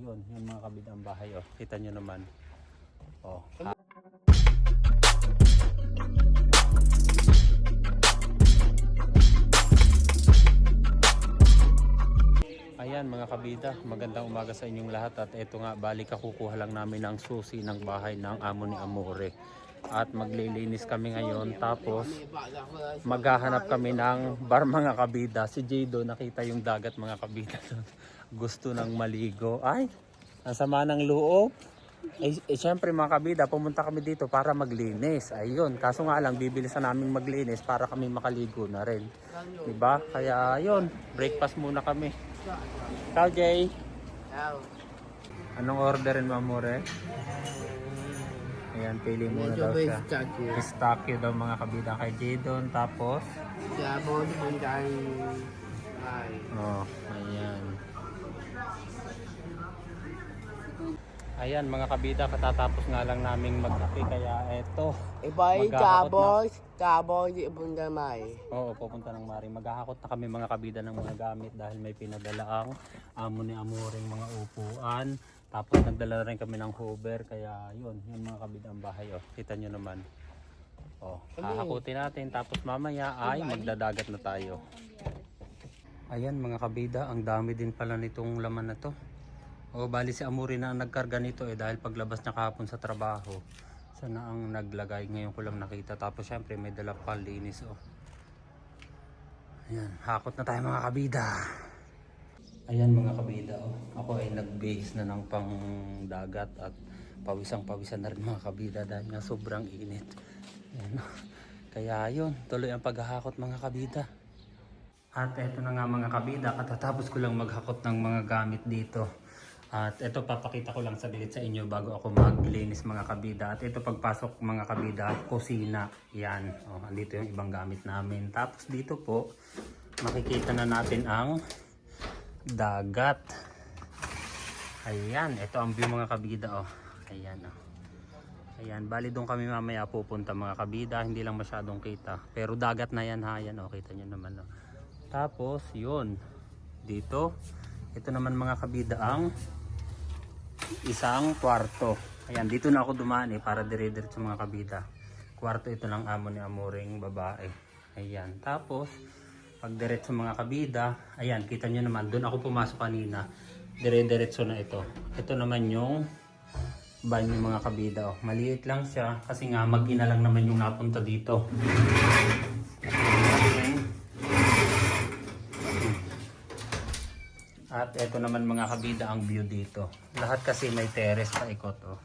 yun, yung mga kabida ang bahay. Oh. Kita nyo naman. Oh. Ayan mga kabida, magandang umaga sa inyong lahat. At eto nga, balik kukuha lang namin ng susi ng bahay ng amo ni Amore. At maglilinis kami ngayon, tapos maghahanap kami ng bar mga kabida. Si Jado, nakita yung dagat mga kabida. Gusto ng maligo. Ay, ang sama ng loob. Syempre mga kabida, pumunta kami dito para maglinis. Ayun, kaso nga lang bibilisan namin maglinis para kami makaligo na rin. Diba? Kaya ayun, breakfast muna kami. Ciao Jay. Ciao. Anong orderin mo Amore? Ayan, pili muna daw siya. Pistachio daw mga kabida kay Jadon. Tapos Sabon pagkain ay. oh, ayan. Ayan mga kabida, katatapos nga lang naming magkape kaya eto. Ibay cabos ibang gamay. Oo, pupunta ng Mari. Maghahakot na kami mga kabida ng mga gamit dahil may pinadala ang amo ni Amoring mga upuan. Tapos nagdala rin kami ng hover kaya yun mga kabida ang bahay. Oh. Kita nyo naman. Oh, hahakutin natin tapos mamaya ay magdadagat na tayo. Ayan mga kabida, ang dami din pala nitong laman na to. O bali si Amore na ang nagkarga nito dahil paglabas niya kahapon sa trabaho. Siya na ang naglagay, ngayon ko lang nakita. Tapos syempre may dala pang linis oh. Ayan, hakot na tayo mga kabida. Ayan mga kabida oh. Ako ay nagbihis na ng pang dagat at pawisan na rin mga kabida dahil nga sobrang init. Ayan. Kaya yun, tuloy ang paghahakot mga kabida. At eto na nga mga kabida, katatapos ko lang maghakot ng mga gamit dito. At ito papakita ko lang saglit sa inyo bago ako maglinis mga kabida. At ito pagpasok mga kabida, kusina. Yan. O, andito yung ibang gamit namin. Tapos dito po, makikita na natin ang dagat. Ayan. Ito ang view mga kabida. O. Ayan. O. Ayan. Bali doon kami mamaya pupunta mga kabida. Hindi lang masyadong kita. Pero dagat na yan ha. Ayan. O. Kita nyo naman. O. Tapos yun. Dito. Ito naman mga kabida ang isang kwarto. Ayan, dito na ako dumaan para dire-diretso mga kabida. Kwarto ito ng amo ni Amoring babae. Ayan, tapos pag diretso mga kabida, ayan, kita nyo naman, doon ako pumasok kanina. Dire-diretso na ito. Ito naman yung banyo mga kabida. Oh. Maliit lang siya kasi nga mag-ina lang naman yung napunta dito. At ito naman mga kabida ang view dito. Lahat kasi may terrace pa ikot oh.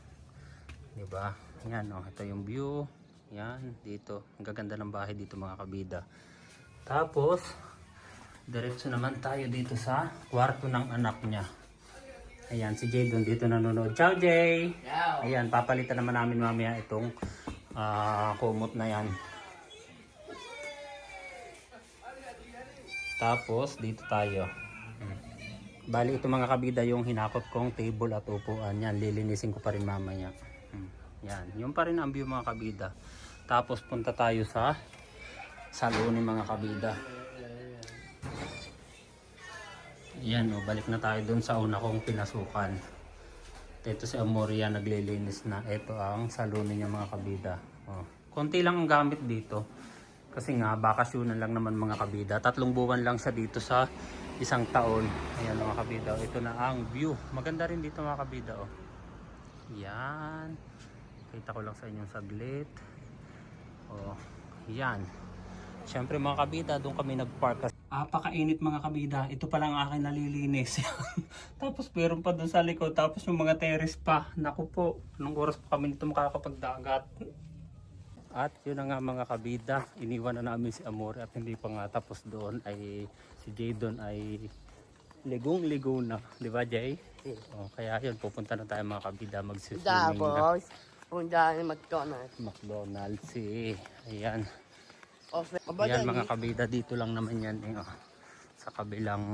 'Di ba? Yan oh, ito yung view. Yan dito. Ang gaganda ng bahay dito mga kabida. Tapos diretso naman tayo dito sa kwarto ng anak niya. Ayan si Jadon dito nanonood. Ciao Jay. Ciao. Ayan, papalitan naman namin mamaya itong kumot na yan. Tapos dito tayo. Bali ito mga kabida yung hinakot kong table at upuan. Yan, lilinisin ko pa rin mamaya. Yan, yung pa rin ang view mga kabida. Tapos punta tayo sa salon mga kabida. Yan o, balik na tayo dun sa una kong pinasukan. Ito si Amore naglilinis na. Ito ang salon niya mga kabida. O, konti lang ang gamit dito. Kasi nga, bakasyonan lang naman mga kabida. 3 buwan lang siya dito sa isang taon. Ayan mga kabida. Ito na ang view. Maganda rin dito mga kabida. Oh. Yan. Kita ko lang sa inyong saglit. Oh, yan. Siyempre mga kabida, doon kami nagpark. Apakainit mga kabida. Ito pa lang akin nalilinis. Tapos meron pa doon sa likod. Tapos yung mga terrace pa. Naku po. Anong oras pa kami nito makakapagdagat? At yun na nga mga kabida, iniwan na namin si Amore at hindi pa nga tapos doon ay si Jadon ay ligong-ligo na, di ba Jay? O, kaya yun, pupunta na tayo mga kabida, magsiswimming na. Tapos punta ni McDonald's ayan. Okay. Yan mga kabida, dito lang naman yan sa kabilang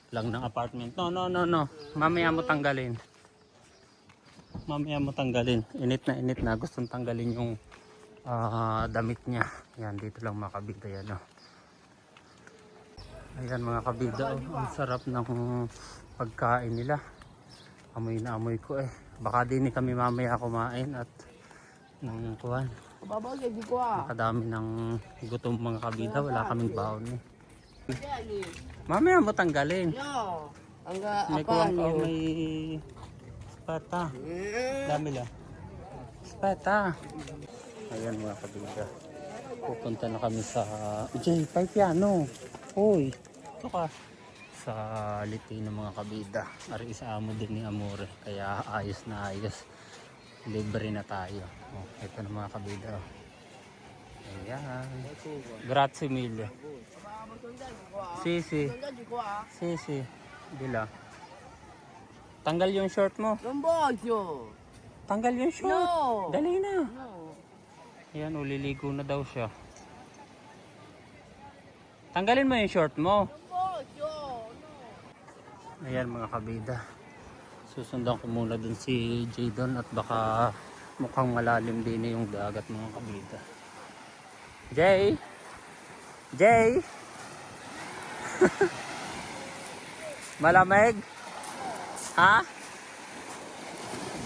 lang ng apartment. No. Mamaya mo tanggalin. Init na. Gustong tanggalin yung damit niya. Yan, dito lang mga kabida yan. Oh. Ayan mga kabida, ang sarap ng pagkain nila. Amoy na amoy ko eh. Baka din kami mamaya kumain at ng kuwan. Babagay, di ko ah. Nakadami ng gutom mga kabida. Wala kaming baon eh. Yan eh. Mamaya mo tanggalin. Yo. Ang May kuwang ka, may spata. Dami lang. Spata. Ayan mga kabida. Pupunta na kami sa J5 Piano. Hoy, ito ka. Sa Liti ng mga kabida. Ari isa amo din ni Amore. Kaya ayos na ayos. Libre na tayo. Oh, ito na mga kabida. Ayan. Grazie mille. Sisi. Sisi. Bila. Tanggal yung short mo. Lomboso. Tanggal yung short. No. Dali na. No. Ayan, uliligo na daw siya. Tanggalin mo yung short mo. Lomboso. No. Ayan mga kabida. Susundan ko muna dun si Jadon at baka mukhang malalim din yung dagat mga kabida. Jay! Jay! Malamig? Ha?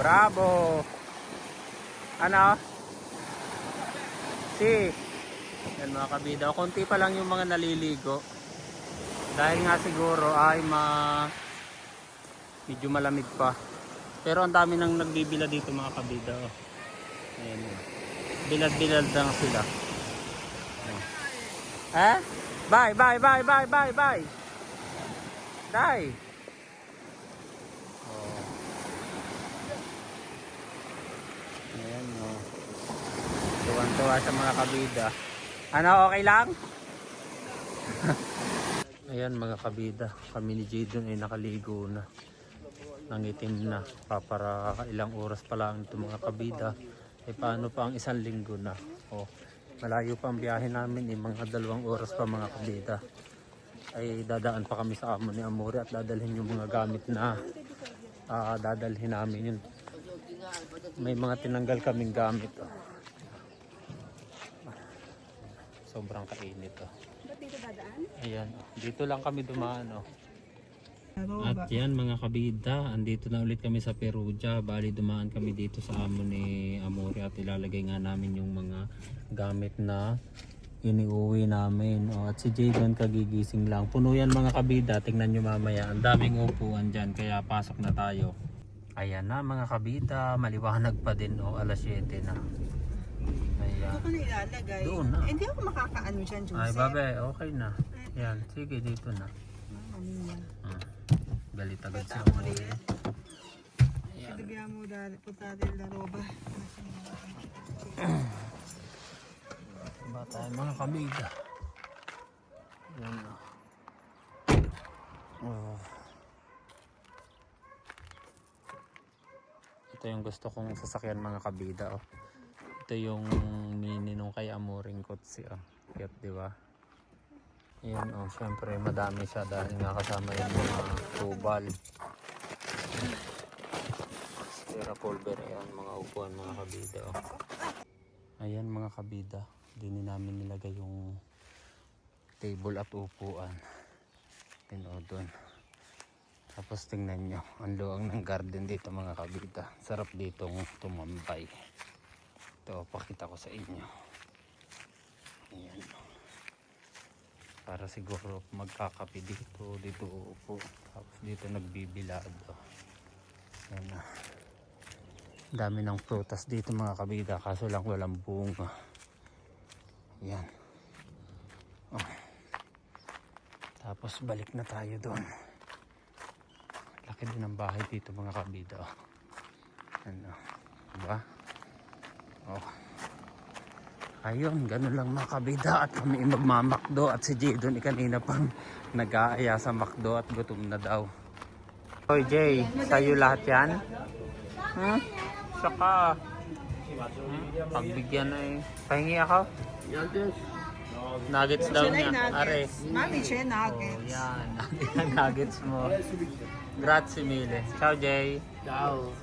Bravo! Ano? Si! Yan mga kabida. Konti pa lang yung mga naliligo. Dahil nga siguro ay medyo malamig pa. Pero ang dami nang nagbibila dito mga kabida. Oh. Ayan. Bilad-bilad lang sila. Oh. Eh? Bye, bye, bye, bye, bye, bye. Die. Oh. Ayan oh. Tuwan-tuwa sa mga kabida. Ano, okay lang? Ayan mga kabida. Kami ni Jadon ay nakaligo na. Nangitim na para ilang oras pa lang ito mga kabida paano pa ang isang linggo na malayo pa ang biyahe namin mga 2 oras pa mga kabida ay dadaan pa kami sa amo ni Amore at dadalhin yung mga gamit na dadalhin namin yun. May mga tinanggal kaming gamit sobrang kainit Ba't dito dadaan? ayan dito lang kami dumaan At yan mga kabida, andito na ulit kami sa Perugia. Bali dumaan kami dito sa amo ni Amore at ilalagay nga namin yung mga gamit na iniuwi namin. At si Jadon kagigising lang. Puno yan mga kabida, tingnan nyo mamaya. Ang daming upuan dyan, kaya pasok na tayo. Ayan na mga kabida, maliwanag pa din alas 7 na. Ayan. Ito ko na ilalagay. Doon na. Hindi ako makakaano dyan, Joseph. Ay babe, okay na. Yan, sige dito na. Galit agad si Amore. Bigyan mo dali po tayo la roba. Ba tayo mga kabida. Yan na. Ito yung gusto kong sasakyan mga kabida. Ito yung mini nung kay Amoring Kotse. Cute diba? Yan syempre madami siya dahil nga kasama yung mga tubal. Sierra Pulver, ayan mga upuan mga kabida. Ayan mga kabida, din namin nilagay yung table at upuan. Doon. Tapos tingnan nyo, ang luwang ng garden dito mga kabida. Sarap ditong tumambay. Ito, pakita ko sa inyo. Ayan. Para siguro magkakape dito uupo. Tapos dito nagbibilad. Ayan na. Dami ng prutas dito mga kabida, kaso lang walang bunga. Ayan. Tapos balik na tayo doon. Laki din ang bahay dito mga kabida. Ano, diba? Ayun, ganun lang mga kabida at kami magmamakdo at si Jadon kanina pang nag-aaya sa makdo at gutom na daw. Hoy Jay, sa'yo lahat yan? Saka pagbigyan na pahingi ako? Nuggets daw niya. Are. Mami, siya nuggets. Yan, nuggets mo. Grazie mille. Ciao Jay. Ciao.